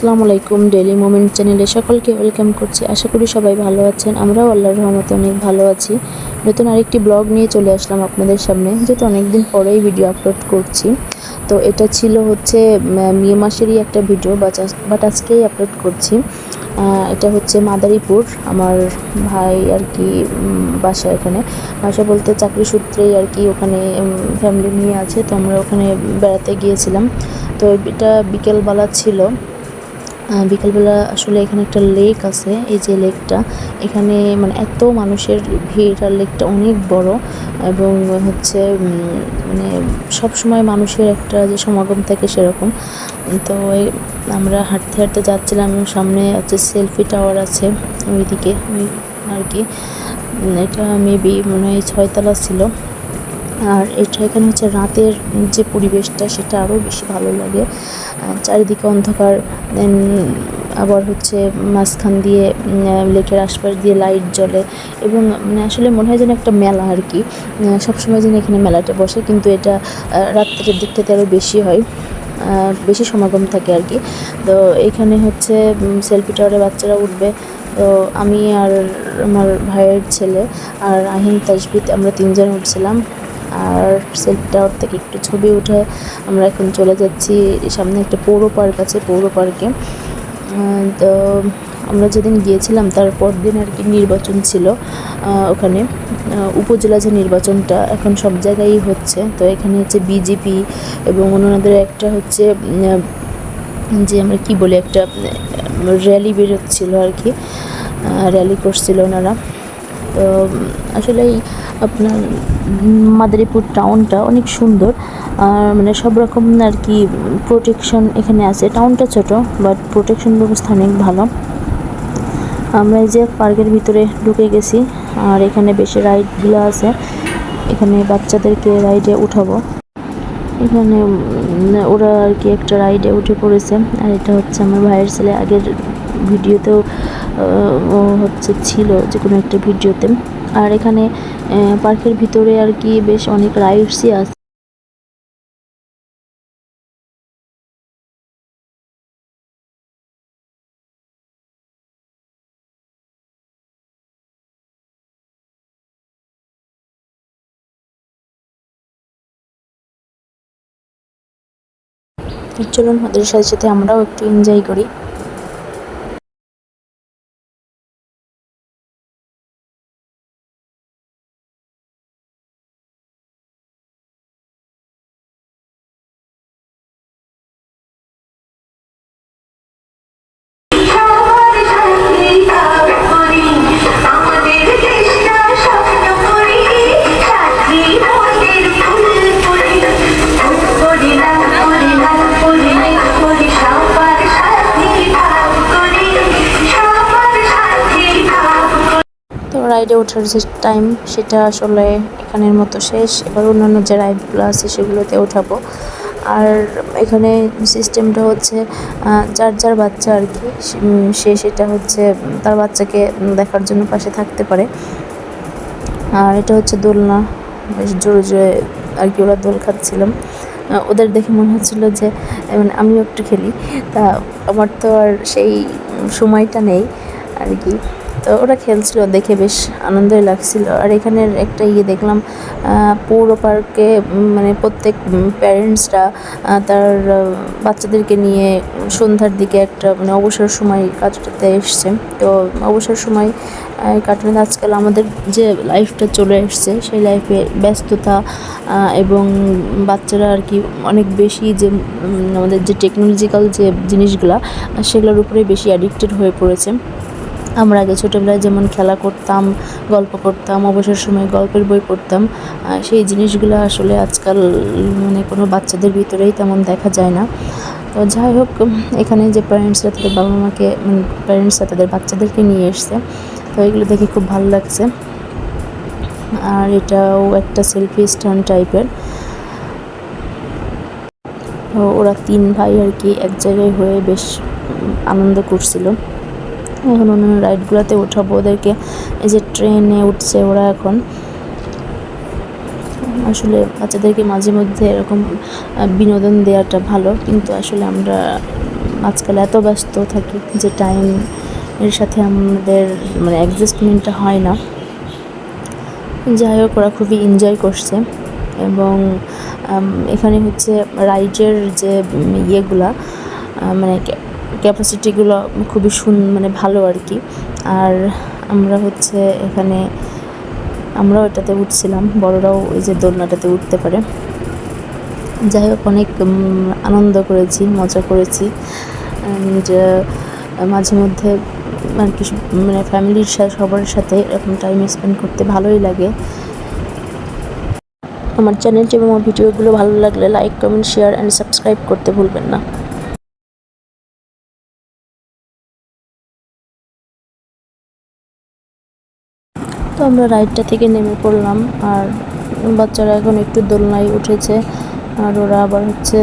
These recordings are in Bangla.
আসসালামু আলাইকুম। ডেইলি মোমেন্ট চ্যানেলে সকলকে ওয়েলকাম করছি। আশা করি সবাই ভালো আছেন। আমরাও আল্লাহর রহমতে অনেক ভালো আছি। নতুন আরেকটি ব্লগ নিয়ে চলে আসলাম আপনাদের সামনে, যেহেতু অনেকদিন পরেই ভিডিও আপলোড করছি। তো এটা ছিল হচ্ছে মে মাসেরই একটা ভিডিও, বাট আজকেই আপলোড করছি। এটা হচ্ছে মাদারীপুর, আমার ভাই আর কি বাসা এখানে। বাসা বলতে চাকরি সূত্রেই আর কি ওখানে ফ্যামিলি নিয়ে আছে, তো আমরা ওখানে বেড়াতে গিয়েছিলাম। তো এটা বিকেলবেলা ছিল। বিকেলবেলা আসলে এখানে একটা লেক আছে, এই যে লেকটা, এখানে মানে এত মানুষের ভিড়, আর লেকটা অনেক বড় এবং হচ্ছে মানে সবসময় মানুষের একটা যে সমাগম থাকে সেরকম। তো আমরা হাঁটতে হাঁটতে যাচ্ছিলাম, সামনে হচ্ছে সেলফি টাওয়ার আছে ওইদিকে ওই আর কি। এটা মেবি মনে হয় 6 তলা ছিল। আর এটা এখানে হচ্ছে রাতের যে পরিবেশটা সেটা আরও বেশি ভালো লাগে। চারিদিকে অন্ধকার, দেন আবার হচ্ছে মাঝখান দিয়ে লেকের আশপাশ দিয়ে লাইট জ্বলে, এবং মানে আসলে মনে হয় যেন একটা মেলা আর কি। সবসময় যেন এখানে মেলাটা বসে, কিন্তু এটা রাত্রের দিকটাতে আরও বেশি হয়, বেশি সমাগম থাকে আর কি। তো এখানে হচ্ছে সেলফি টাওয়ারে বাচ্চারা উঠবে। তো আমি আর আমার ভাইয়ের ছেলে আর আহিম তাসবিদ, আমরা 3 জন উঠছিলাম। আর সেলফি টাওয়ার থেকে একটু ছবি উঠে আমরা এখন চলে যাচ্ছি সামনে একটা পৌর পার্ক আছে, পৌর পার্কে। তো আমরা যেদিন গিয়েছিলাম তারপর দিন আর কি নির্বাচন ছিল ওখানে। উপজেলা যে নির্বাচনটা এখন সব জায়গায়ই হচ্ছে, তো এখানে হচ্ছে বিজেপি এবং অন্যদের একটা হচ্ছে যে আমরা কি বলি একটা র্যালি বেরোচ্ছিল আর কি, র্যালি করছিল ওনারা। তো আসলেই আপনার মাদারীপুর টাউনটা অনেক সুন্দর, আর মানে সব রকম আর কি প্রোটেকশন এখানে আছে। টাউনটা ছোট, বাট প্রোটেকশন ব্যবস্থা অনেক ভালো। আমরা এই যে পার্কের ভিতরে ঢুকে গেছি, আর এখানে বেশি রাইডগুলো আছে, এখানে বাচ্চাদেরকে রাইডে উঠাবো। এখানে ওরা আর কি একটা রাইডে উঠে পড়েছে। আর এটা হচ্ছে আমার ভাইয়ের ছেলে, আগের ভিডিওতেও ও হচ্ছে ছিল যে কোনো একটা ভিডিওতে। আর এখানে পার্কের ভিতরে আর কি বেশ অনেক রাইডসই আছে। চলুন ওদের সাথে সাথে আমরাও একটু এনজয় করি। তো রাইডে ওঠার যে টাইম সেটা আসলে এখানের মতো শেষ। এবার অন্যান্য যে রাইডগুলো আছে সেগুলোতে ওঠাবো। আর এখানে সিস্টেমটা হচ্ছে যার যার বাচ্চা আর কি, সে সেটা হচ্ছে তার বাচ্চাকে দেখার জন্য পাশে থাকতে পারে। আর এটা হচ্ছে দোলনা, বেশ জোরে জোরে আর কি ওরা দোল খাচ্ছিলাম। ওদের দেখে মনে হচ্ছিলো যে মানে আমিও একটু খেলি, তা আমার তো আর সেই সময়টা নেই আর কি। তো ওরা খেলছিল দেখে বেশ আনন্দই লাগছিল। আর এখানের একটা দেখলাম, পৌর পার্কে মানে প্রত্যেক প্যারেন্টসরা তার বাচ্চাদেরকে নিয়ে সন্ধ্যার দিকে একটা মানে অবসর সময় কাটাতে এসছে। তো অবসর সময় কাটানো, আজকাল আমাদের যে লাইফটা চলে এসছে সেই লাইফে ব্যস্ততা এবং বাচ্চারা আর কি অনেক বেশি যে আমাদের যে টেকনোলজিক্যাল যে জিনিসগুলা সেগুলোর উপরে বেশি অ্যাডিক্টেড হয়ে পড়েছে। আমরা আগে ছোটোবেলায় যেমন খেলা করতাম, গল্প করতাম, অবসর সময় গল্পের বই পড়তাম, সেই জিনিসগুলো আসলে আজকাল মানে কোনো বাচ্চাদের ভিতরেই তেমন দেখা যায় না। তো যাই হোক, এখানে যে প্যারেন্টসরা তাদের বাবা মাকে প্যারেন্টসরা তাদের বাচ্চাদেরকে নিয়ে এসছে, তো এগুলো দেখে খুব ভালো লাগছে। আর এটাও একটা সেলফি স্ট্যান্ড টাইপের। তো ওরা 3 ভাই আর কি এক জায়গায় হয়ে বেশ আনন্দ করছিল। এখন অন্যান্য রাইডগুলোতে উঠাবো ওদেরকে। এই যে ট্রেনে উঠছে ওরা এখন। আসলে বাচ্চাদেরকে মাঝে মধ্যে এরকম বিনোদন দেওয়াটা ভালো, কিন্তু আসলে আমরা আজকাল এত ব্যস্ত থাকি যে টাইম এর সাথে আমাদের মানে অ্যাডজাস্টমেন্টটা হয় না। যাই হোক, ওরা খুবই এনজয় করছে এবং এখানে হচ্ছে রাইডের যে ইয়েগুলা মানে ক্যাপাসিটিগুলো খুবই মানে ভালো আর কি। আর আমরা হচ্ছে এখানে আমরাও এটাতে উঠছিলাম, বড়রাও ওই যে দোলনাটাতে উঠতে পারে। যাই হোক, অনেক আনন্দ করেছি, মজা করেছি। যে মাঝে মধ্যে আর কি মানে ফ্যামিলির সবার সাথে এরকম টাইম স্পেন্ড করতে ভালোই লাগে। আমার চ্যানেলটি এবং আমার ভিডিওগুলো ভালো লাগলে like, comment, share and subscribe করতে ভুলবেন না। তো আমরা রাইডটা থেকে নেমে পড়লাম, আর বাচ্চারা এখন একটু দোলনায় উঠেছে। আর ওরা আবার হচ্ছে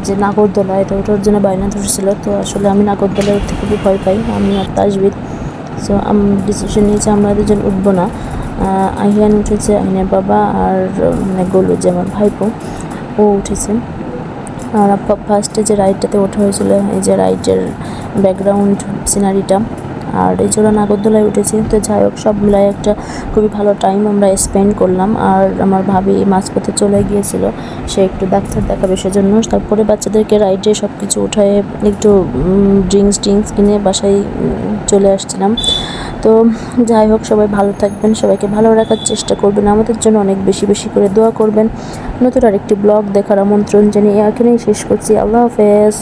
যে নাগরদোলা, এটা ওঠার জন্য বায়না ধরছিল। তো আসলে আমি নাগরদোলায় উঠতে খুবই ভয় পাই, আমি আর তাসবির। সো আমি ডিসিশন নিয়েছি আমরা দুজন উঠবো না। আহিয়ান উঠেছে, আহিনের বাবা, আর মানে গোলু যে আমার ভাইপো, ও উঠেছে। আর ফার্স্টে যে রাইডটাতে ওঠা হয়েছিল, এই যে রাইডের ব্যাকগ্রাউন্ড সিনারিটা, আর এই জোড়া নাগরদোলায় উঠেছি। তো যাই হোক, সব মিলাই একটা খুবই ভালো টাইম আমরা স্পেন্ড করলাম। আর আমার ভাবি মাঝপথে চলে গিয়েছিল, সে একটু ডাক্তার দেখাবে সেজন্য। তারপরে বাচ্চাদেরকে রাইডে সব কিছু উঠায় একটু ড্রিঙ্কস কিনে বাসায় চলে আসছিলাম। তো যাই হোক, সবাই ভালো থাকবেন, সবাইকে ভালো রাখার চেষ্টা করবেন, আমাদের জন্য অনেক বেশি বেশি করে দোয়া করবেন। নতুন আরেকটি ব্লগ দেখার আমন্ত্রণ জানিয়ে এখানেই শেষ করছি। আল্লাহ হাফেজ।